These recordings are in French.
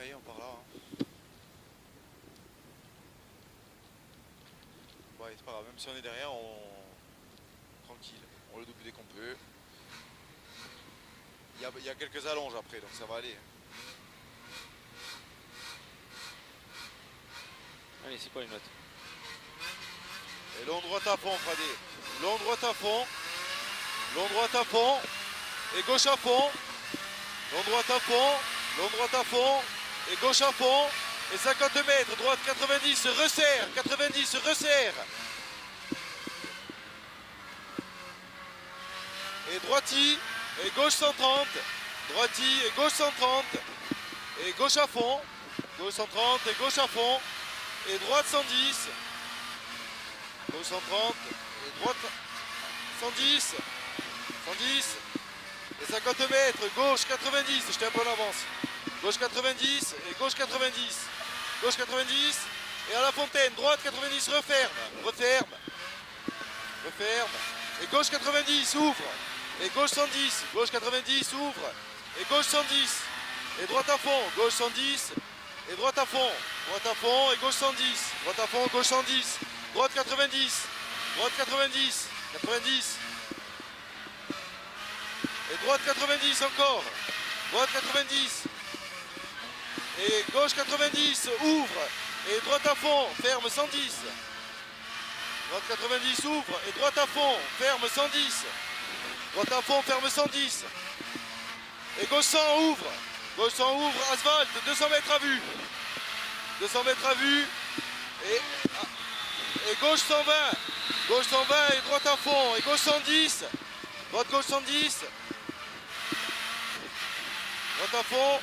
ça y est, on part là. Ouais, c'est pas grave, même si on est derrière, tranquille, on le double dès qu'on peut. Il y a quelques allonges après, donc ça va aller. Allez, c'est quoi les notes? Et long droite à fond, Fradé. Long droite à fond. Long droite à fond. Et gauche à fond. Long droite à fond. Long droite à fond. Et gauche à fond. Et 50 mètres. Droite 90. Resserre. 90. Resserre. Et droiti. Et gauche 130. Droiti et gauche 130. Et gauche à fond. Gauche 130 et gauche à fond. Et droite 110. Gauche 130. Et droite 110. 110. Et 50 mètres. Gauche 90. J'étais un peu en avance. Gauche 90 et gauche 90. Gauche 90. Et à la fontaine. Droite 90. Referme. Referme. Referme. Et gauche 90. Ouvre. Et gauche 110. Gauche 90. Ouvre. Et gauche 110. Et droite à fond. Gauche 110. Et droite à fond. Droite à fond et gauche 110. Droite à fond, gauche 110. Droite 90. Droite 90. 90. Et droite 90 encore. Droite 90. Et gauche 90. Ouvre. Et droite à fond. Ferme 110. Droite 90. Ouvre. Et droite à fond. Ferme 110. Droite à fond. Ferme 110. Et gauche 100. Ouvre. Gauche 100. Ouvre. Asphalte. 200 mètres à vue. 200 mètres à vue. Et gauche 120. Gauche 120 et droite à fond. Et gauche 110. Droite gauche 110. Droite à fond.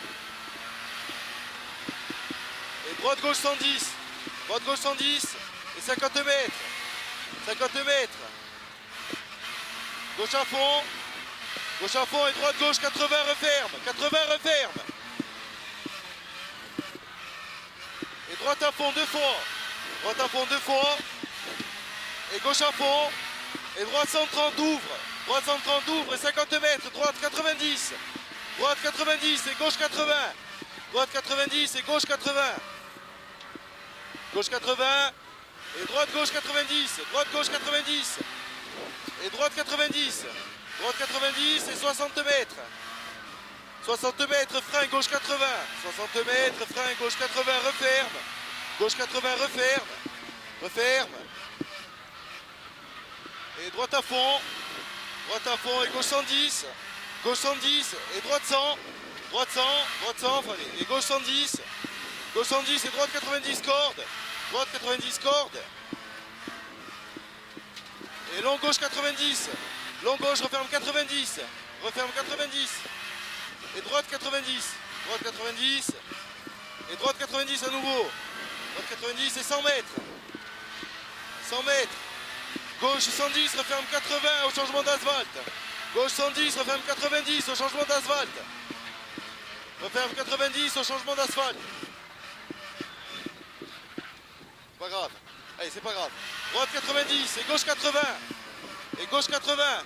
Et droite gauche 110. Droite gauche 110. Et 50 mètres. 50 mètres. Gauche à fond. Gauche à fond et droite gauche 80 referme. 80 referme. Et droite à fond 2 fois. Droite à fond 2 fois. Et gauche à fond. Et droite 130 ouvre. Droite 130 ouvre et 50 mètres. Droite 90. Droite 90 et gauche 80. Droite 90 et gauche 80. Gauche 80. Et droite gauche 90. Droite gauche 90. Et droite 90. Droite 90 et 60 mètres. 60 mètres, frein gauche 80. 60 mètres, frein gauche 80, referme. Gauche 80, referme. Referme. Et droite à fond. Droite à fond et gauche 110. Gauche 110 et droite 100. Droite 100, droite 100, et gauche 110. Gauche 110 et droite 90 cordes. Droite 90 cordes. Et long gauche 90. Long gauche, referme 90. Referme 90. Et droite 90. Droite 90. Et droite 90 à nouveau. Droite 90 et 100 mètres. 100 mètres. Gauche 110, referme 80 au changement d'asphalte. Gauche 110, referme 90 au changement d'asphalte. Referme 90 au changement d'asphalte. Pas grave. Allez, c'est pas grave. Droite 90 et gauche 80. Et gauche 80.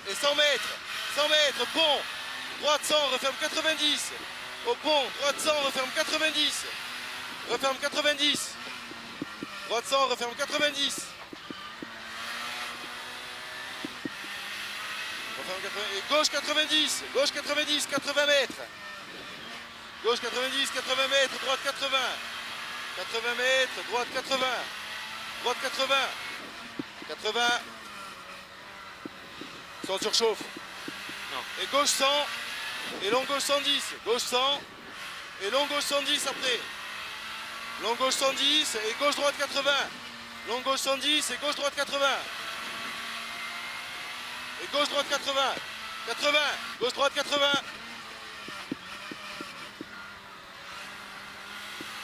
Et 100 mètres. 100 mètres, pont. Droite 100, referme 90. Au pont, droite 100, referme 90. Referme 90. Droite 100, referme 90. Referme 80. Et gauche 90. Gauche 90, 80 mètres. Gauche 90, 80 mètres. Droite 80. 80 mètres. Droite 80. Droite 80. 80. Sans surchauffe. Non. Et gauche 100. Et long gauche 110. Gauche 100. Et long gauche 110 après. Long gauche 110 et gauche droite 80. Long gauche 110 et gauche droite 80. Et gauche droite 80. 80. Gauche droite 80.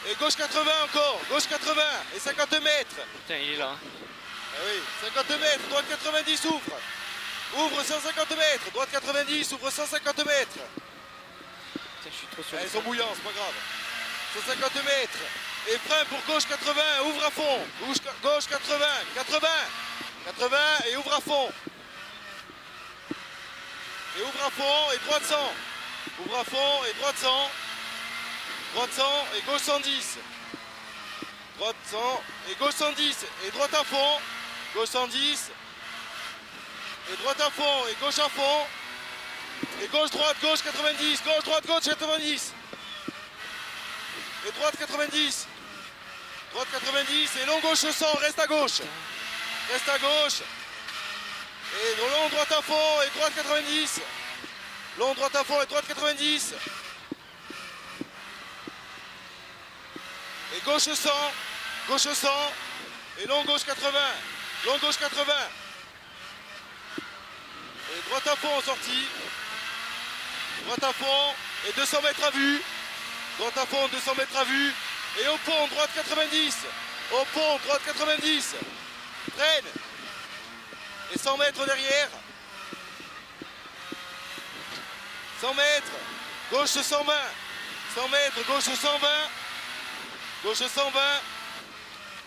Et gauche 80 encore. Gauche 80 et 50 mètres. Putain, il est là. Ah oui, 50 mètres. Droite 90 ouvre. Ouvre 150 mètres. Droite 90 ouvre 150 mètres. Putain, je suis trop sûr. Ils sont bouillants, c'est pas grave. 150 mètres. Et frein pour gauche 80, ouvre à fond. Gauche 80, 80. 80 et ouvre à fond. Et ouvre à fond et droite 100. Ouvre à fond et droite 100. droite 100 et gauche 110. Droite 100 et gauche 110 et droite à fond, gauche 110 et droite à fond et gauche à fond et gauche droite, gauche 90, gauche droite, gauche 90 et droite 90, droite 90 et long gauche 100, reste à gauche et long droite à fond et droite 90, long droite à fond et droite 90 et gauche 100 et long gauche 80, long gauche 80 et droite à fond en sortie, droite à fond et 200 mètres à vue, droite à fond 200 mètres à vue et au pont droite 90, au pont droite 90, freine et 100 mètres derrière, 100 mètres, gauche 120, 100 mètres, gauche 120, gauche 120,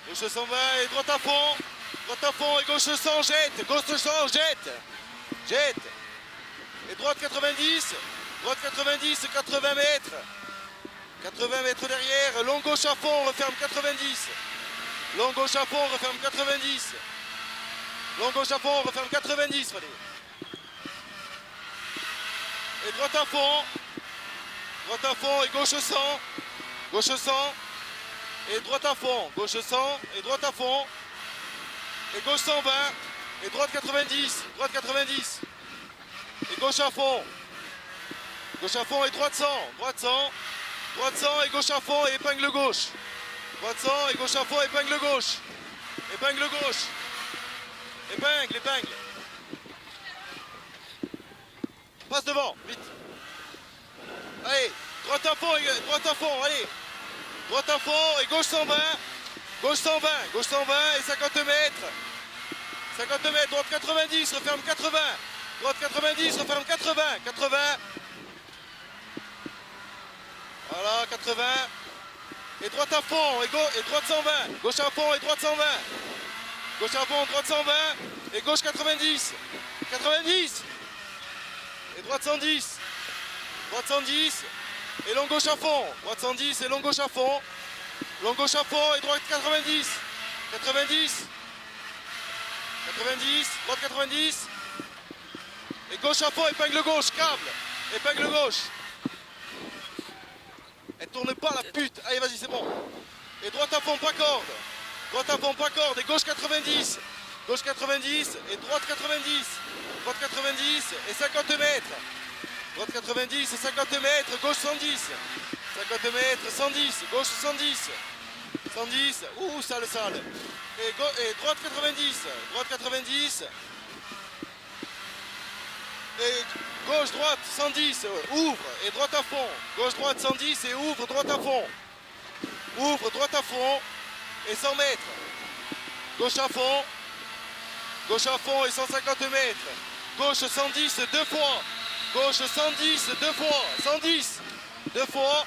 gauche 120 et droite à fond et gauche 100, jette, gauche 100, jette et droite 90, 80 mètres, 80 mètres derrière, long gauche à fond, referme 90, long gauche à fond, referme 90, long gauche à fond, referme 90, allez. Et droite à fond et gauche 100 et droite à fond, gauche 100 et droite à fond et gauche 120 et droite 90 et gauche à fond et droite 100 et gauche à fond et épingle gauche, droite 100 et gauche à fond, épingle gauche, épingle passe devant, vite, allez, droite à fond, allez, droite à fond et gauche 120 et 50 mètres, droite 90, referme 80, droite 90, referme 80, voilà, 80, et droite à fond et droite 120, gauche à fond et droite 120, gauche à fond, droite 120 et gauche 90, et droite 110 et long gauche à fond, droite 110 et long gauche à fond et droite 90, droite 90 et gauche à fond, épingle gauche, câble, épingle gauche. Elle tourne pas la pute, allez vas-y c'est bon. Et droite à fond, pas corde, et gauche 90 et droite 90 et 50 mètres, droite 90 et 50 mètres, gauche 110, 50 mètres, 110, gauche 110, ouh sale, et droite 90 et gauche droite 110, ouvre et droite à fond, gauche droite 110 et ouvre droite à fond, et 100 mètres, gauche à fond et 150 mètres, gauche 110 deux fois, gauche 110 deux fois,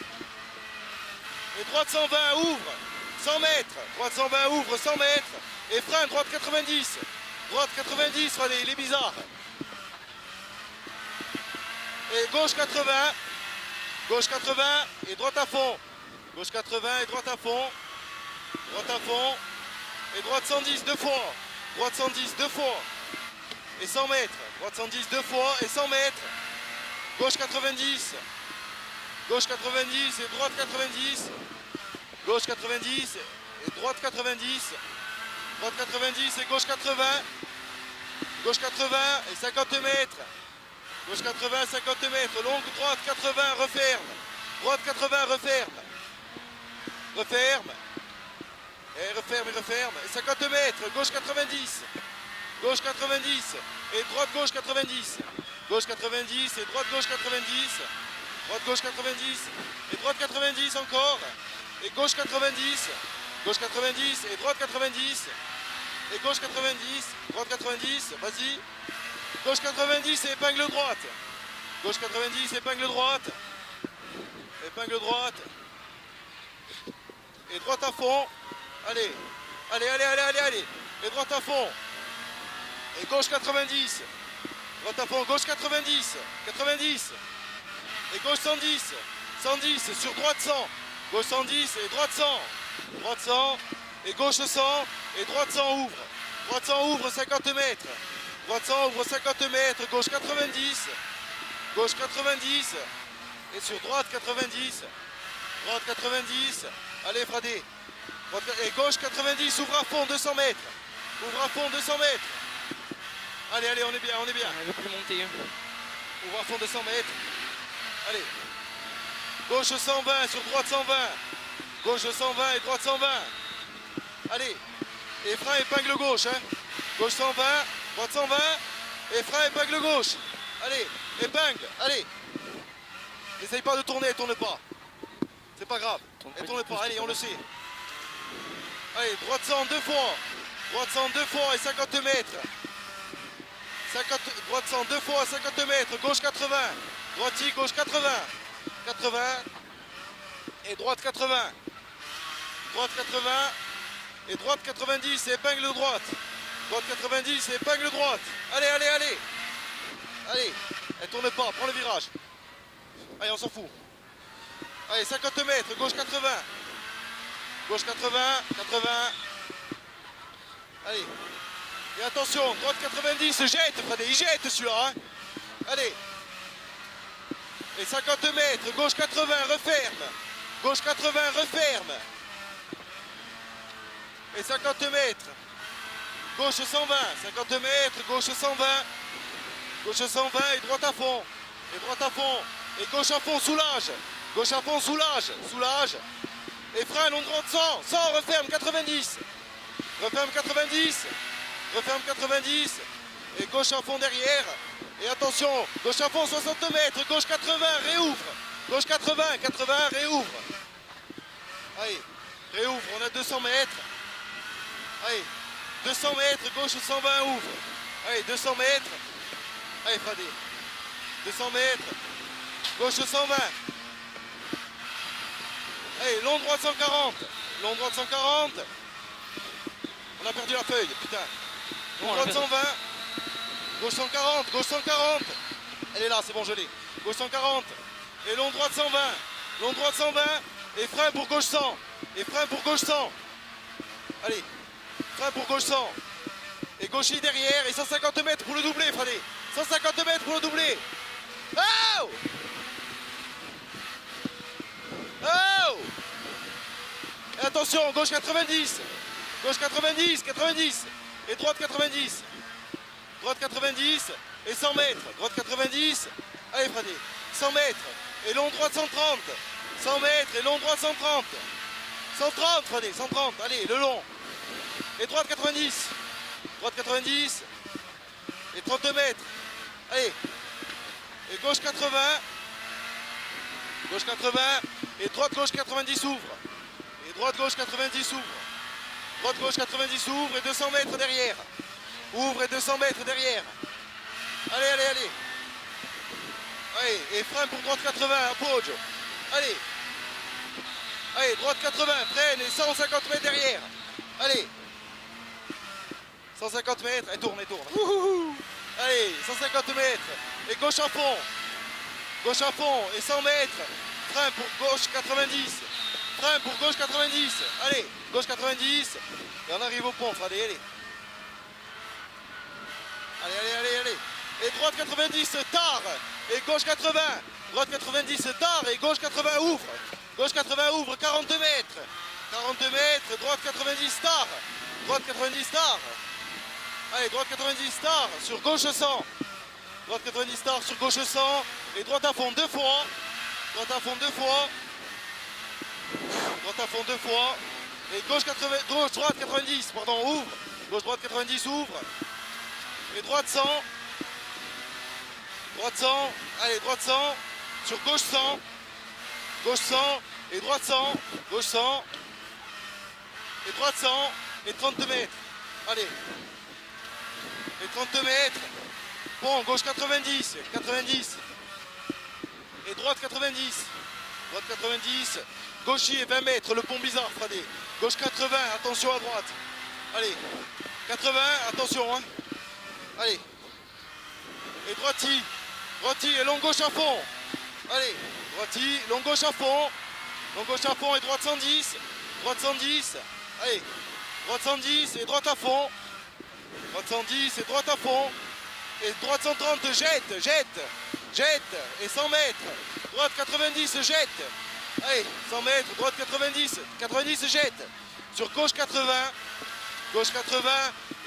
et droite 120 ouvre 100 mètres, droite 120 ouvre 100 mètres, et frein droite 90, allez, il est bizarre, et gauche 80 et droite à fond, gauche 80 et droite à fond, et droite 110 deux fois, et 100 mètres, droite 110 deux fois et 100 mètres, gauche 90 et droite 90, gauche 90 et droite 90 et gauche 80 et 50 mètres, gauche 80, 50 mètres, longue droite 80, referme, droite 80, referme, et referme, et 50 mètres, gauche 90 et droite gauche 90 et droite gauche 90 et droite 90 encore, et gauche 90 et droite 90 et gauche 90, droite 90, vas-y, gauche 90 et épingle droite, gauche 90, épingle droite, et droite à fond, allez, et droite à fond, et gauche 90, droite à fond, gauche 90, et gauche 110 sur droite 100, Gauche 110 et droite 100. Droite 100 et gauche 100 et droite 100 ouvre. Droite 100 ouvre 50 mètres. Droite 100 ouvre 50 mètres. Gauche 90. Gauche 90. Et sur droite 90. Droite 90. Allez Fradé. Et gauche 90. Ouvre à fond 200 mètres. Ouvre à fond 200 mètres. Allez, allez, on est bien, on est bien. Elle veut plus monter. Hein. Ouvre à fond 200 mètres. Allez. Gauche 120 sur droite 120. Gauche 120 et droite 120. Allez. Et frein épingle gauche. Hein. Gauche 120, droite 120. Et frein épingle gauche. Allez. Épingle. Allez. N'essaye pas de tourner, tourne pas. C'est pas grave. Et tourne pas. Allez, on le sait. Allez, droite 100 deux fois. Droite 100 deux fois et 50 mètres. Droite 100 deux fois 50 mètres. Gauche 80. Droitier, gauche 80. 80. Et droite 80. Droite 80. Et droite 90. Et épingle droite. Droite 90 et épingle droite. Allez, allez, allez. Allez. Elle tourne pas. Prends le virage. Allez, on s'en fout. Allez, 50 mètres. Gauche 80. Gauche 80. 80. Allez. Et attention, droite 90, jette, Fradé, il jette celui-là. Hein. Allez. Et 50 mètres, gauche 80, referme. Gauche 80, referme. Et 50 mètres. Gauche 120, 50 mètres, gauche 120. Gauche 120 et droite à fond. Et droite à fond. Et gauche à fond, soulage. Gauche à fond, soulage. Soulage. Et frein, long droite 100. 100, referme 90. Referme 90. Referme 90. Et gauche à fond derrière. Et attention, gauche à fond 60 mètres. Gauche 80, réouvre. Gauche 80, 80, réouvre. Allez, réouvre, on a 200 mètres. Allez, 200 mètres, gauche 120, ouvre. Allez, 200 mètres. Allez, Fradé. 200 mètres. Gauche 120. Allez, long droite 140. Long droite 140. On a perdu la feuille, putain. Long droite 120. Gauche 140. Gauche 140. Elle est là, c'est bon, je l'ai. Gauche 140. Et long droite 120. Long droite 120. Et frein pour gauche 100. Et frein pour gauche 100. Allez. Frein pour gauche 100. Et gaucher derrière. Et 150 mètres pour le doubler, Fradé. 150 mètres pour le doubler. Oh! Oh! Et attention, gauche 90. Gauche 90, 90. Et droite 90. Droite 90. Et 100 mètres. Droite 90. Allez, Fradé. 100 mètres. Et long droite 130. 100 mètres. Et long droite 130. 130, Fradé. 130. Allez, le long. Et droite 90. Droite 90. Et 30 mètres. Allez. Et gauche 80. Gauche 80. Et droite gauche 90 ouvre. Et droite gauche 90 ouvre. Droite gauche 90 ouvre et 200 mètres derrière. Ouvre et 200 mètres derrière. Allez, allez, allez. Allez, et frein pour droite 80, appoggio. Allez. Allez, droite 80, freine et 150 mètres derrière. Allez. 150 mètres, elle tourne, elle tourne. Ouhou. Allez, 150 mètres. Et gauche à fond. Gauche à fond et 100 mètres. Frein pour gauche 90. Frein pour gauche 90. Allez, gauche 90. Et on arrive au pont, Fradé, allez. Allez, allez, allez, allez. Et droite 90, tard. Et gauche 80. Droite 90, tard. Et gauche 80, ouvre. Gauche 80, ouvre, 42 mètres. 42 mètres, droite 90, tard. Droite 90, tard. Allez, droite 90, tard. Sur gauche 100. Droite 90, tard. Sur gauche 100. Et droite à fond deux fois. Droite à fond deux fois. Droite à fond deux fois. Et gauche 80, gauche droite 90, pardon, ouvre. Gauche droite 90, ouvre. Et droite 100. Droite 100. Allez, droite 100. Sur gauche 100. Gauche 100. Et droite 100. Gauche 100. Et droite 100. Et 30 mètres. Allez. Et 30 mètres. Bon, gauche 90. 90. Et droite 90. Droite 90. Gaucher 20 mètres. Le pont bizarre, Fradé. Gauche 80. Attention à droite. Allez. 80. Attention, hein. Allez. Et droiti. Droiti et long gauche à fond. Allez. Droiti, long gauche à fond. long gauche à fond et droite 110. Droite 110. Allez, droite 110 et droite à fond. Droite 110 et droite à fond. Et droite 130, jette. Et 100 mètres. Droite 90, jette. Allez, 100 mètres, droite 90. 90, jette. Sur gauche 80. Gauche 80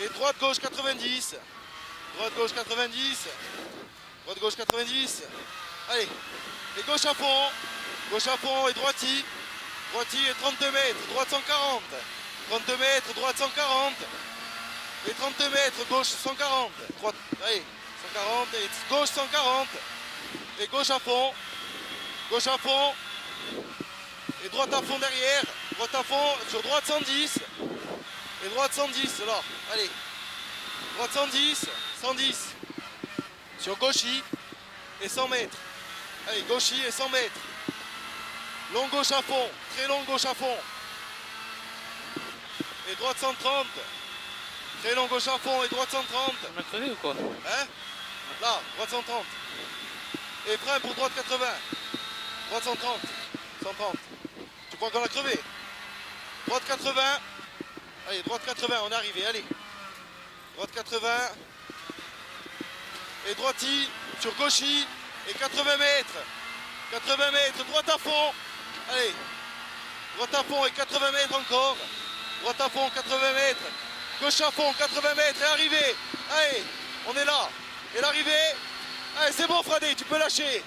et droite gauche 90. Droite gauche 90. Droite gauche 90. Allez, et gauche à fond. Gauche à fond et droiti. Droiti et 32 mètres. Droite 140. 32 mètres, droite 140. Et 32 mètres, gauche 140. Droite, allez, 140 et gauche 140. Et gauche à fond. Gauche à fond. Et droite à fond derrière. Droite à fond sur droite 110. Et droite 110 alors. Allez. Droite 110. 110. Sur gauchis. Et 100 mètres. Allez, gauchis et 100 mètres. Long gauche à fond. Très long gauche à fond. Et droite 130. Très long gauche à fond et droite 130. On a crevé ou quoi? Hein? Là, droite 130. Et frein pour droite 80. Droite 130. 130. Tu crois qu'on a crevé? Droite 80. Allez, droite 80, on est arrivé, allez. Droite 80. Et droiti sur gauchis. Et 80 mètres. 80 mètres, droite à fond. Allez. Droite à fond et 80 mètres encore. Droite à fond, 80 mètres. Gauche à fond, 80 mètres et arrivé. Allez, on est là. Et l'arrivée. Allez, c'est bon Fradé, tu peux lâcher.